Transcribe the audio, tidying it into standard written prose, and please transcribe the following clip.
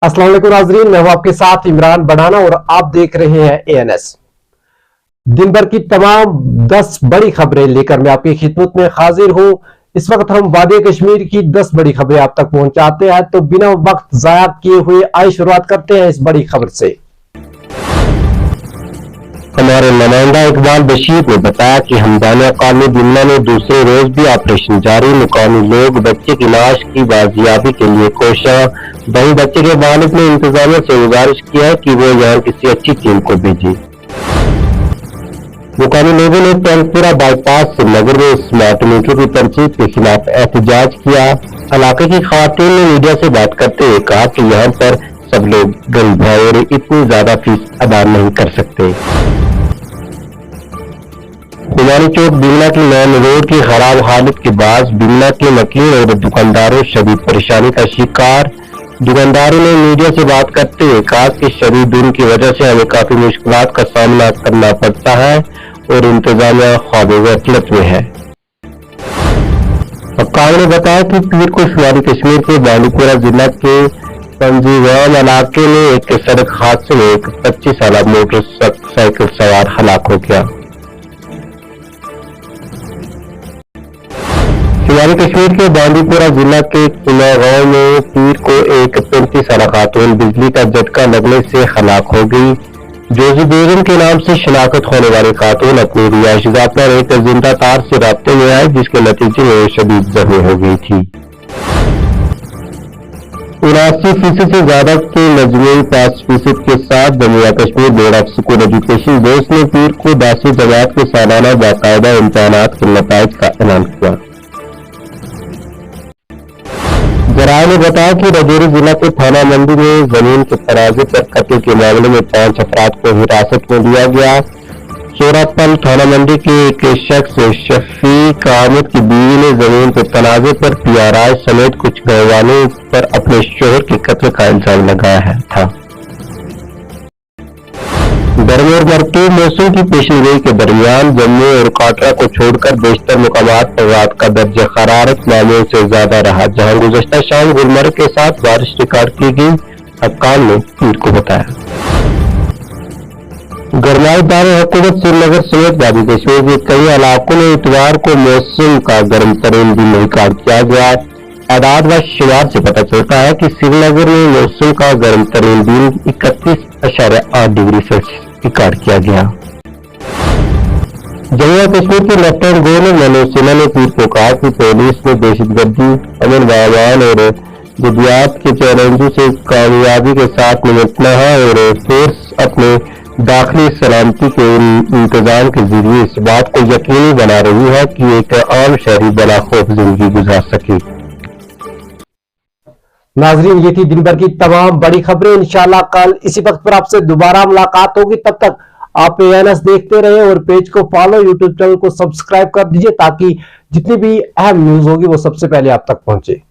अस्सलाम वालेकुम नाज़रीन, मैं हूं आपके साथ इमरान बढ़ाना और आप देख रहे हैं ANS। दिन भर की तमाम 10 बड़ी खबरें लेकर मैं आपकी खिदमत में हाजिर हूं। इस वक्त हम वादी कश्मीर की 10 बड़ी खबरें आप तक पहुंचाते हैं, तो बिना वक्त जाया किए हुए आइए शुरुआत करते हैं इस बड़ी खबर से। हमारे नुमाइंदा इकबाल बशीर ने बताया कि हमदानिया कॉलोनी बिमला में दूसरे रोज भी ऑपरेशन जारी। मुकामी लोग बच्चे की लाश की बाजियाबी के लिए कोशिश। वहीं बच्चे के वालिद ने इंतजामिया से गुजारिश किया है कि वो यहाँ किसी अच्छी टीम को भेजे। मुकामी लोगों ने टैंकपुरा बाईपास से नगर में स्मार्ट मीटर की तरजीह के खिलाफ एहतजाज किया। इलाके की खवातीन ने मीडिया से बात करते हुए कहा कि यहाँ पर सब लोग गरीब हैं और इतनी ज्यादा फीस अदा नहीं कर सकते। खुमानी चौक बिमला की मेन रोड की खराब हालत के बाद बिमला के मकीन और दुकानदारों शदीद परेशानी का शिकार। दुकानदारों ने मीडिया से बात करते हुए कहा कि शदीद धुंध की वजह से हमें काफी मुश्किलात का सामना करना पड़ता है और इंतजामिया ख्वाबे गफलत में है। हुक्काम ने बताया कि पीर को शुमाली कश्मीर के बांडीपुरा जिला के पंजीगाम इलाके में एक सड़क हादसे में एक 25 साल मोटरसाइकिल सवार हलाक हो गया। शुमाली कश्मीर के बांडीपुरा जिला के किला गांव में पीर को एक 35 साल खातून बिजली का झटका लगने से हलाक हो गई। जोजी बेगम के नाम से शनाख्त होने वाली खातून अपनी रिहायशगाह पर एक जिंदा तार से राब्ते में आई, जिसके नतीजे में शदीद जख्मी हो गई थी। 79% से ज्यादा के मजमूई 5% के साथ Jammu Kashmir board of school education board ने पीर को 10वीं जमात के सालाना बाकायदा इम्तहानात के नताइज का ऐलान किया। जराये ने बताया कि राजौरी जिला के थाना मंडी में जमीन के तराजे पर कत्ल के मामले में 5 अफराद को हिरासत में लिया गया। सोरापल थाना मंडी के एक शख्स शफीक अहमद की बीवी ने जमीन के तनाजे पर PRI समेत कुछ घरवालों पर अपने शोहर के कत्ल का इल्जाम लगाया था। गर्मी और मरतूब मौसम की पेशेनगोई के दरमियान जम्मू और काटरा को छोड़कर बेशतर मुकामात पर रात का दर्जा हरारत मामूल से ज्यादा रहा, जहां गुज़श्ता शाम गुलमर्ग के साथ बारिश रिकॉर्ड की गई। हुक्काम ने पीर को बताया। गरमाई दार हुकूमत श्रीनगर समेत वादी कश्मीर के कई इलाकों में इतवार को मौसम का गर्म तरीन दिन रिकॉर्ड किया गया। आदाद व शुमार से पता चलता है कि श्रीनगर में मौसम का गर्म तरीन दिन 31.8 डिग्री सेल्सियस रिकॉर्ड किया गया। जम्मू कश्मीर के लेफ्टिनेंट गवर्नर मनोज सिन्हा ने पीर को कहा कि पुलिस ने दहशतगर्दी, अमन वामान और गुदियात के चैलेंजों से कामयाबी के साथ निपटना है और फोर्स अपने दाखिली सलामती के इंतजाम के जरिए इस बात को यकीनी बना रही है कि एक आम शहरी बला खौफ जिंदगी गुजार सके। नाजरीन, ये थी दिन भर की तमाम बड़ी खबरें। इंशाल्लाह कल इसी वक्त पर आपसे दोबारा मुलाकात होगी। तब तक आप ANS देखते रहे और पेज को फॉलो, यूट्यूब चैनल को सब्सक्राइब कर दीजिए ताकि जितनी भी अहम न्यूज होगी वो सबसे पहले आप तक पहुंचे।